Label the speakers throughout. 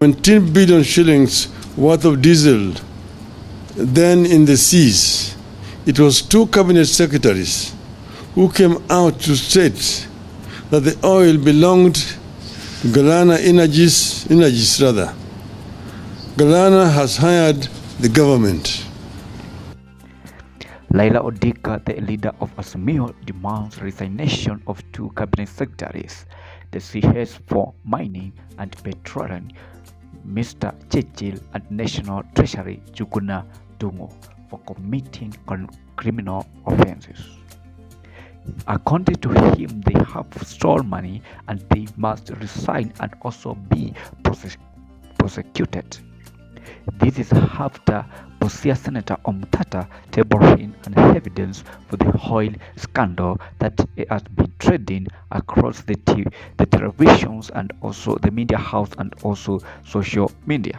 Speaker 1: 17 billion shillings worth of diesel then in the seas. It was two cabinet secretaries who came out to state that the oil belonged to Galana Energies. Galana has hired the government.
Speaker 2: Raila Odinga, the leader of Azimio, demands resignation of two cabinet secretaries, the CS for Mining and Petroleum, Mr. Chirchir, and National Treasury Njuguna Ndungu, for committing criminal offenses. According to him, they have stolen money and they must resign and also be prosecuted. This is after Busia Senator Omtata tabled in an evidence for the oil scandal that has been trending across the televisions and also the media house and also social media.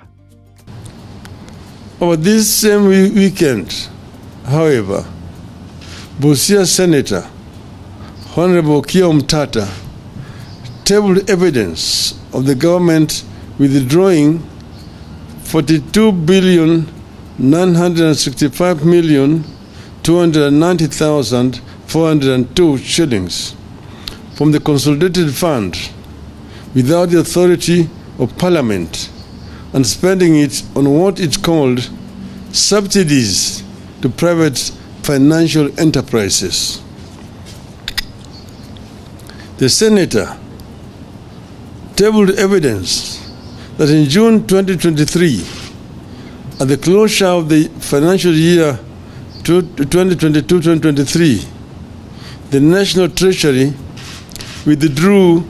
Speaker 1: Over this same weekend, however, Busia Senator Honorable Omtata tabled evidence of the government withdrawing 42,965,290,402 shillings from the consolidated fund without the authority of Parliament and spending it on what it called subsidies to private financial enterprises. The senator tabled evidence that in June 2023, at the closure of the financial year 2022-2023, the National Treasury withdrew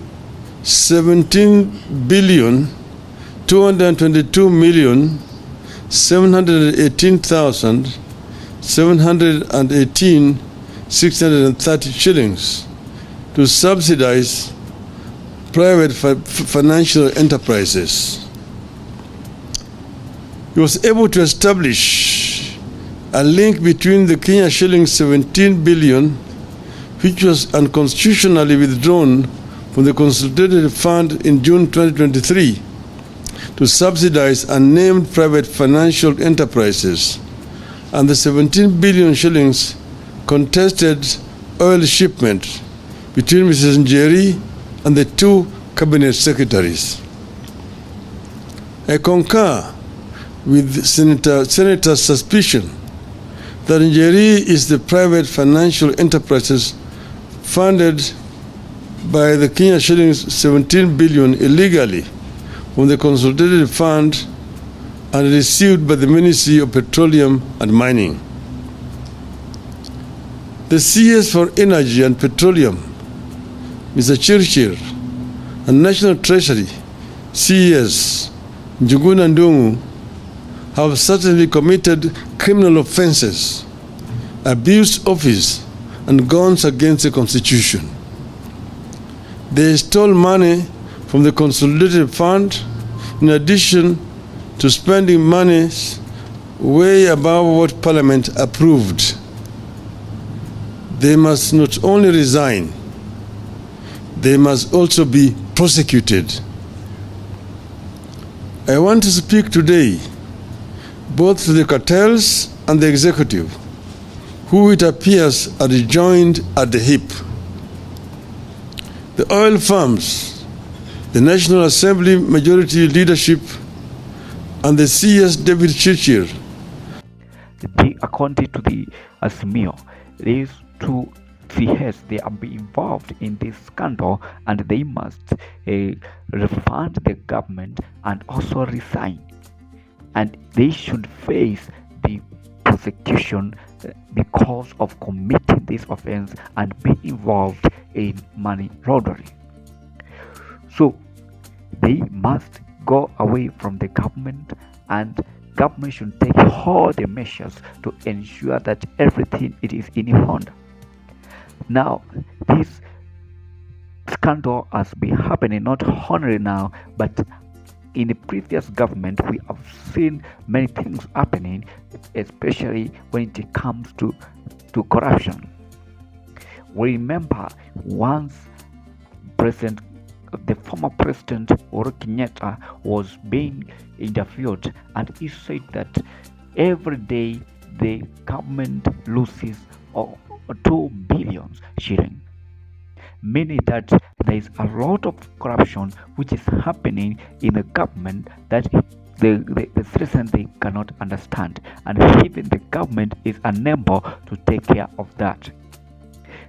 Speaker 1: 17,222,718,630 shillings to subsidize private financial enterprises. He was able to establish a link between the Kenya shilling 17 billion, which was unconstitutionally withdrawn from the consolidated fund in June 2023 to subsidize unnamed private financial enterprises, and the 17 billion shillings contested oil shipment between Mrs. Njeri and the two cabinet secretaries. I concur with Senator's suspicion that Njeri is the private financial enterprises funded by the Kenya shillings 17 billion illegally from the consolidated fund and received by the Ministry of Petroleum and Mining. The CS for Energy and Petroleum, Mr. Chirchir, and National Treasury, CS Njuguna Ndungu, have certainly committed criminal offenses, abused office, and gone against the Constitution. They stole money from the consolidated fund in addition to spending money way above what Parliament approved. They must not only resign, they must also be prosecuted. I want to speak today both to the cartels and the executive, who it appears are joined at the hip. The oil firms, the National Assembly majority leadership, and the CS David Chirchir.
Speaker 2: According to the Azimio, these two CS, they are involved in this scandal and they must refund the government and also resign. And they should face the prosecution because of committing this offense and being involved in money laundering. So they must go away from the government, and government should take all the measures to ensure that everything it is in order. Now, this scandal has been happening not only now, but in the previous government. We have seen many things happening, especially when it comes to corruption. We remember once President the former president Uhuru Kenyatta was being interviewed, and he said that every day the government loses 2 billion shilling, meaning that there is a lot of corruption which is happening in the government that the citizen they cannot understand, and even the government is unable to take care of that.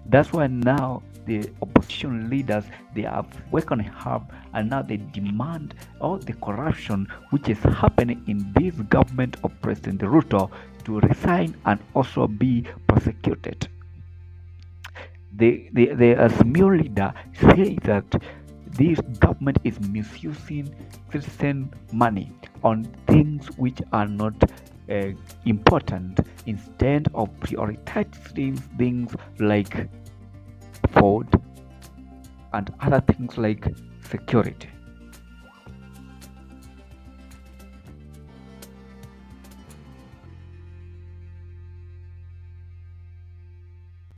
Speaker 2: That's why now the opposition leaders they have woken up, and now they demand all the corruption which is happening in this government of President Ruto to resign and also be prosecuted. The Asmio leader says that this government is misusing citizen money on things which are not important, instead of prioritizing things like food and other things like security.